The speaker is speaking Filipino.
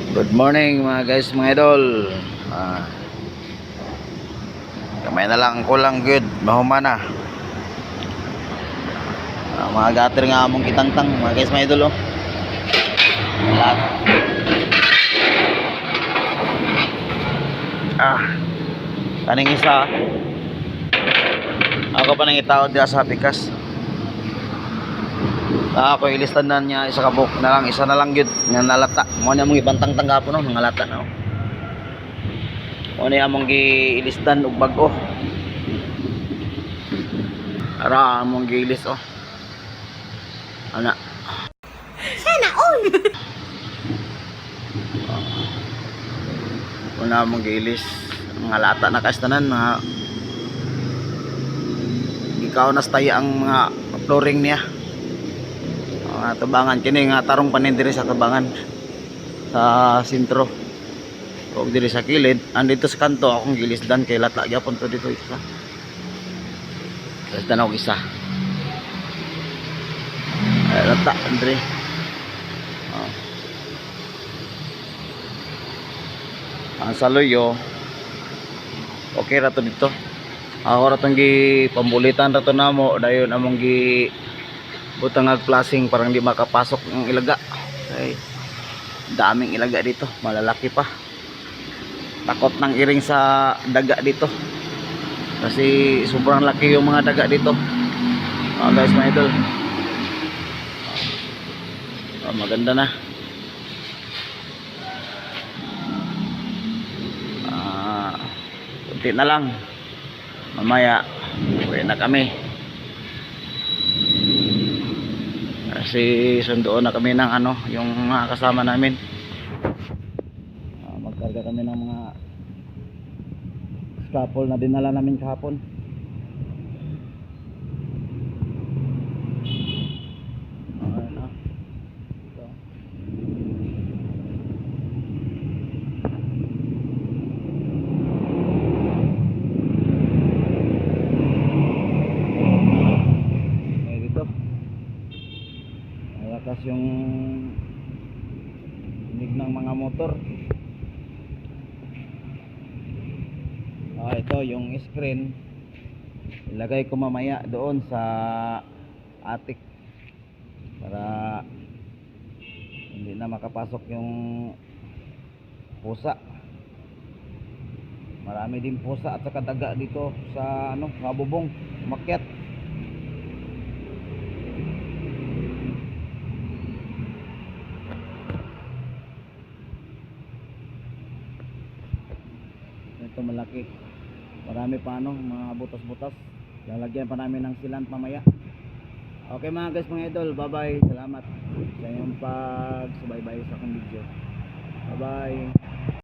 Good morning mga guys, mga idol. Kamay na lang ko lang good, mahuma na. Mga gater nga among kitangtang mga guys, mga idol. Lahat. Kaning isa. Ako pa nang itaod dia sa pikas. Ako ilistan na niya isa ka book na lang, isa na lang good nga nalata. Mo na mong ibantang tanggapon no, nga lata no. Mo na among giilistan og bag-o. Ara among giilis oh. Ana. Sana all. Una mong giilis mga lata na kastanan mga ikaw na staya ang mga flooring niya. Tabangan kini nga tarong panin diri sa tabangan sa sentro o diri sa kilid andito sa kanto akong gilisdan kay lata gyapon to dito isa tanaw isa lata andre ang saluyo okay ra to dito ako ra tong gi pambulitan ra to namo dayon among gi butang ag plasing parang di makapasok ng ilaga. Ay, daming ilaga dito, malalaki pa. Takot nang iring sa daga dito. Kasi sobrang laki yung mga daga dito. Guys, mga idol. Maganda na. Kunti na lang. Mamaya, uwi na kami. Kasi sundoon na kami ng ano, yung mga kasama namin. Magkarga kami ng mga scaffold na dinala namin kahapon. Ito. Lakas yung inig ng mga motor. Ito yung screen ilagay ko mamaya doon sa attic para hindi na makapasok yung pusa. Marami din pusa at saka daga dito sa ano, kabubong umakyat. Ito malaki, marami pa ano, mga butas-butas. Lalagyan pa namin ng silant mamaya. Okay mga guys, mga idol, bye bye. Salamat sa inyong pagsubaybay sa aking video. Bye bye.